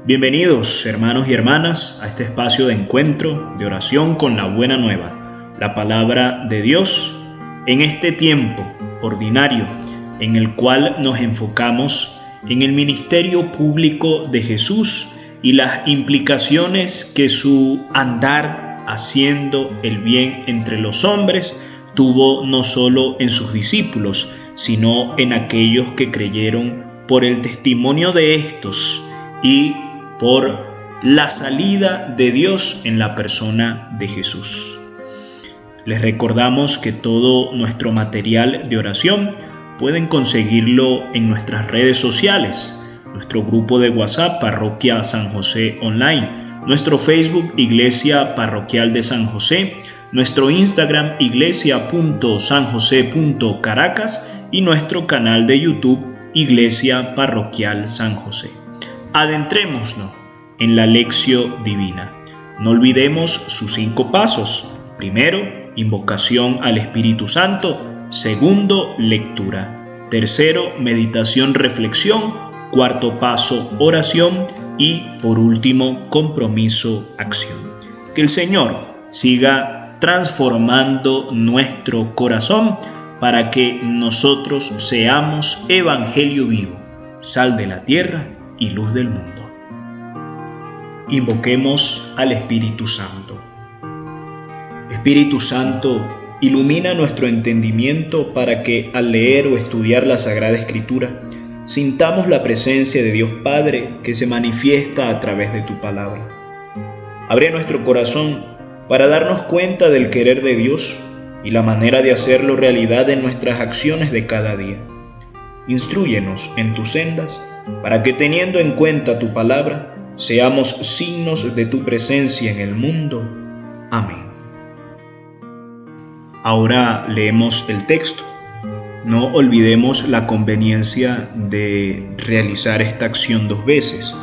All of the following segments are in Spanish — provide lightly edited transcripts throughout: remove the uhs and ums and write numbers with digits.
Bienvenidos, hermanos y hermanas, a este espacio de encuentro, de oración con la buena nueva, la palabra de Dios, en este tiempo ordinario en el cual nos enfocamos en el ministerio público de Jesús y las implicaciones que su andar haciendo el bien entre los hombres tuvo no solo en sus discípulos, sino en aquellos que creyeron por el testimonio de estos y por la salida de Dios en la persona de Jesús. Les recordamos que todo nuestro material de oración pueden conseguirlo en nuestras redes sociales, nuestro grupo de WhatsApp Parroquia San José Online, nuestro Facebook Iglesia Parroquial de San José, nuestro Instagram iglesia.sanjose.caracas y nuestro canal de YouTube Iglesia Parroquial San José. Adentrémonos en la lección divina. No olvidemos sus 5 pasos. Primero, invocación al Espíritu Santo. Segundo, lectura. Tercero, meditación, reflexión. Cuarto paso, oración. Y por último, compromiso, acción. Que el Señor siga transformando nuestro corazón para que nosotros seamos evangelio vivo, sal de la tierra y luz del mundo. Invoquemos al Espíritu Santo. Espíritu Santo, ilumina nuestro entendimiento para que al leer o estudiar la Sagrada Escritura sintamos la presencia de Dios Padre que se manifiesta a través de tu palabra. Abre nuestro corazón para darnos cuenta del querer de Dios y la manera de hacerlo realidad en nuestras acciones de cada día. Instrúyenos en tus sendas para que, teniendo en cuenta tu palabra, seamos signos de tu presencia en el mundo. Amén. Ahora leemos el texto. No olvidemos la conveniencia de realizar esta acción 2 veces.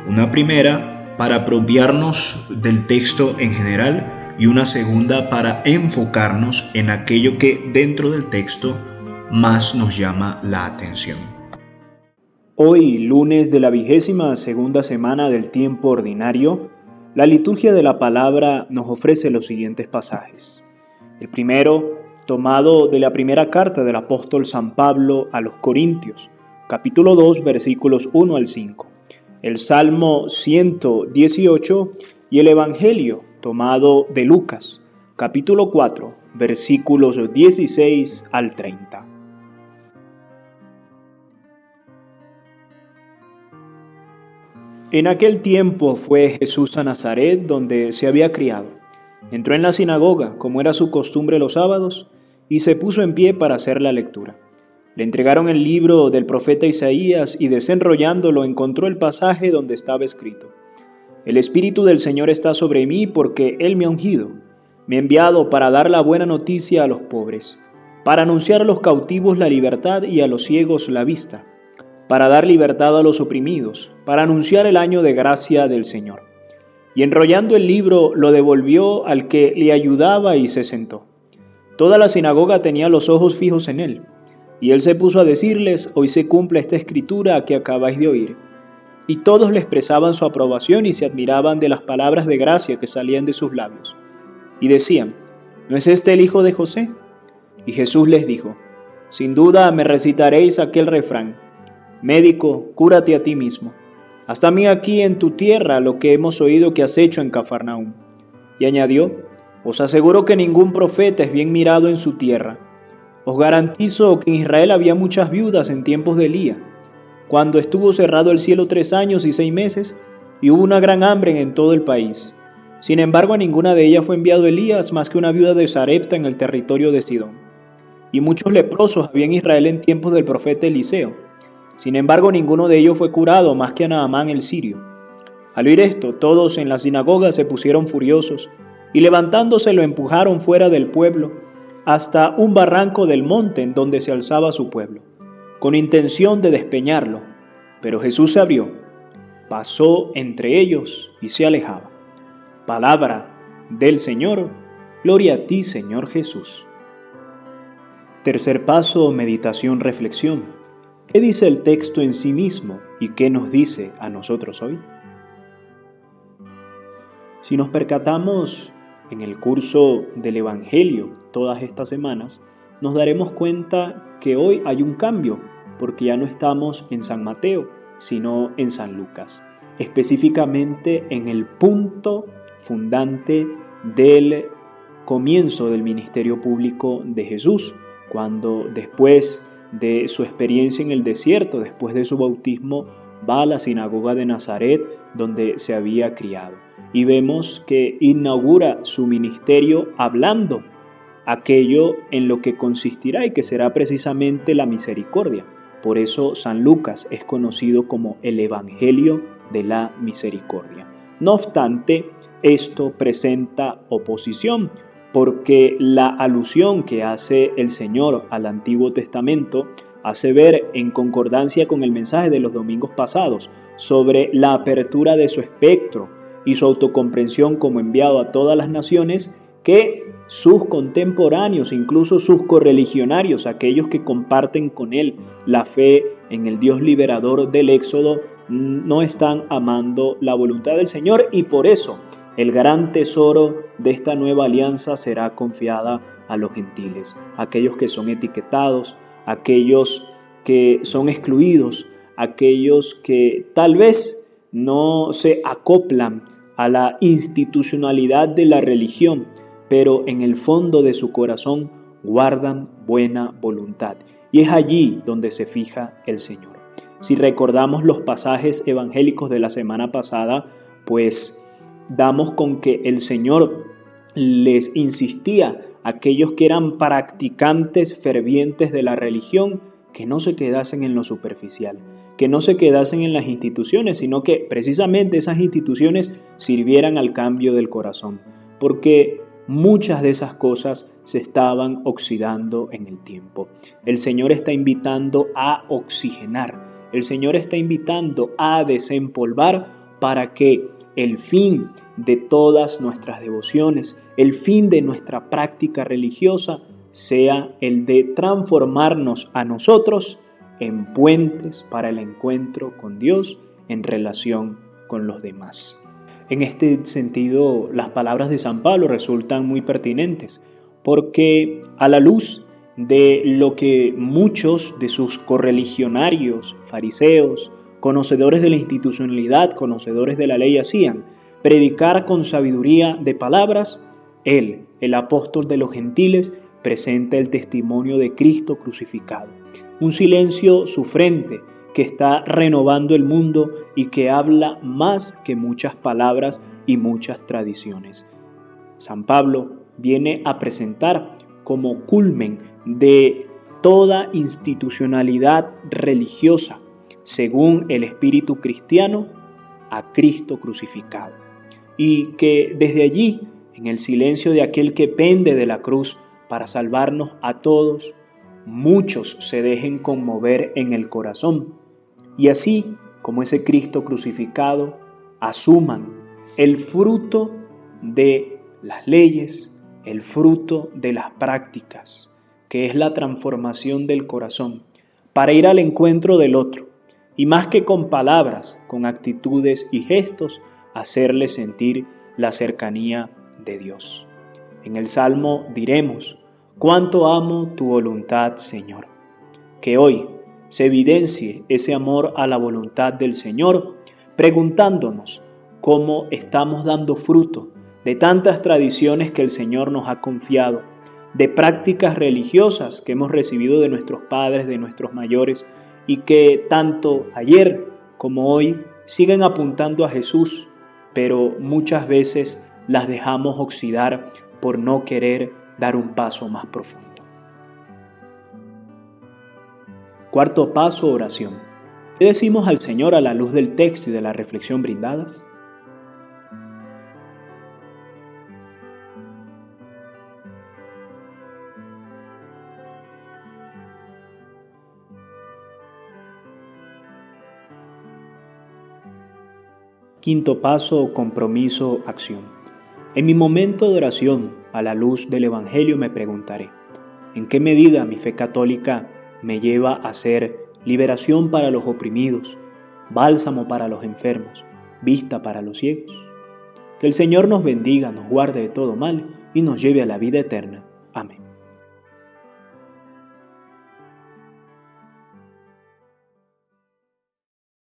Una primera para apropiarnos del texto en general y una segunda para enfocarnos en aquello que dentro del texto más nos llama la atención. Hoy, lunes de la 22ª semana del tiempo ordinario, la liturgia de la palabra nos ofrece los siguientes pasajes. El primero, tomado de la primera carta del apóstol San Pablo a los Corintios, capítulo 2, versículos 1 al 5. El Salmo 118 y el Evangelio tomado de Lucas, capítulo 4, versículos 16 al 30. En aquel tiempo fue Jesús a Nazaret, donde se había criado. Entró en la sinagoga, como era su costumbre los sábados, y se puso en pie para hacer la lectura. Le entregaron el libro del profeta Isaías y desenrollándolo encontró el pasaje donde estaba escrito: El Espíritu del Señor está sobre mí porque Él me ha ungido. Me ha enviado para dar la buena noticia a los pobres, para anunciar a los cautivos la libertad y a los ciegos la vista, para dar libertad a los oprimidos, para anunciar el año de gracia del Señor. Y enrollando el libro lo devolvió al que le ayudaba y se sentó. Toda la sinagoga tenía los ojos fijos en él, y él se puso a decirles: Hoy se cumple esta escritura que acabáis de oír. Y todos le expresaban su aprobación y se admiraban de las palabras de gracia que salían de sus labios. Y decían: ¿No es este el hijo de José? Y Jesús les dijo: Sin duda me recitaréis aquel refrán: Médico, cúrate a ti mismo. Haz también aquí en tu tierra lo que hemos oído que has hecho en Cafarnaúm. Y añadió: Os aseguro que ningún profeta es bien mirado en su tierra. Os garantizo que en Israel había muchas viudas en tiempos de Elías, cuando estuvo cerrado el cielo 3 años y 6 meses, y hubo una gran hambre en todo el país. Sin embargo, a ninguna de ellas fue enviado Elías más que una viuda de Sarepta en el territorio de Sidón. Y muchos leprosos había en Israel en tiempos del profeta Eliseo. Sin embargo, ninguno de ellos fue curado más que a Naamán el sirio. Al oír esto, todos en la sinagoga se pusieron furiosos, y levantándose lo empujaron fuera del pueblo, hasta un barranco del monte en donde se alzaba su pueblo, con intención de despeñarlo. Pero Jesús se abrió, pasó entre ellos y se alejaba. Palabra del Señor. Gloria a ti, Señor Jesús. Tercer paso, meditación, reflexión. ¿Qué dice el texto en sí mismo y qué nos dice a nosotros hoy? Si nos percatamos en el curso del Evangelio todas estas semanas, nos daremos cuenta que hoy hay un cambio, porque ya no estamos en San Mateo, sino en San Lucas, específicamente en el punto fundante del comienzo del ministerio público de Jesús, cuando después de su experiencia en el desierto, después de su bautismo, va a la sinagoga de Nazaret, donde se había criado. Y vemos que inaugura su ministerio hablando aquello en lo que consistirá y que será precisamente la misericordia. Por eso San Lucas es conocido como el Evangelio de la Misericordia. No obstante, esto presenta oposición, porque la alusión que hace el Señor al Antiguo Testamento hace ver, en concordancia con el mensaje de los domingos pasados, sobre la apertura de su espectro y su autocomprensión como enviado a todas las naciones, que sus contemporáneos, incluso sus correligionarios, aquellos que comparten con él la fe en el Dios liberador del Éxodo, no están amando la voluntad del Señor, y por eso el gran tesoro de esta nueva alianza será confiada a los gentiles, aquellos que son etiquetados, aquellos que son excluidos, aquellos que tal vez no se acoplan a la institucionalidad de la religión, pero en el fondo de su corazón guardan buena voluntad. Y es allí donde se fija el Señor. Si recordamos los pasajes evangélicos de la semana pasada, pues damos con que el Señor les insistía a aquellos que eran practicantes fervientes de la religión, que no se quedasen en lo superficial, que no se quedasen en las instituciones, sino que precisamente esas instituciones sirvieran al cambio del corazón, porque muchas de esas cosas se estaban oxidando en el tiempo. El Señor está invitando a oxigenar, el Señor está invitando a desempolvar para que el fin de todas nuestras devociones, el fin de nuestra práctica religiosa sea el de transformarnos a nosotros en puentes para el encuentro con Dios en relación con los demás. En este sentido, las palabras de San Pablo resultan muy pertinentes, porque a la luz de lo que muchos de sus correligionarios, fariseos, conocedores de la institucionalidad, conocedores de la ley hacían, predicar con sabiduría de palabras, él, el apóstol de los gentiles, presenta el testimonio de Cristo crucificado. Un silencio sufrente que está renovando el mundo y que habla más que muchas palabras y muchas tradiciones. San Pablo viene a presentar como culmen de toda institucionalidad religiosa, según el espíritu cristiano, a Cristo crucificado. Y que desde allí, en el silencio de aquel que pende de la cruz para salvarnos a todos, muchos se dejen conmover en el corazón, y así como ese Cristo crucificado, asuman el fruto de las leyes, el fruto de las prácticas, que es la transformación del corazón, para ir al encuentro del otro, y más que con palabras, con actitudes y gestos, hacerle sentir la cercanía de Dios. En el Salmo diremos: «Cuánto amo tu voluntad, Señor». Que hoy se evidencie ese amor a la voluntad del Señor, preguntándonos cómo estamos dando fruto de tantas tradiciones que el Señor nos ha confiado, de prácticas religiosas que hemos recibido de nuestros padres, de nuestros mayores, y que tanto ayer como hoy siguen apuntando a Jesús, pero muchas veces las dejamos oxidar por no querer dar un paso más profundo. Cuarto paso, oración. ¿Qué decimos al Señor a la luz del texto y de la reflexión brindadas? Quinto paso, compromiso, acción. En mi momento de oración, a la luz del Evangelio, me preguntaré: ¿en qué medida mi fe católica me lleva a ser liberación para los oprimidos, bálsamo para los enfermos, vista para los ciegos? Que el Señor nos bendiga, nos guarde de todo mal y nos lleve a la vida eterna.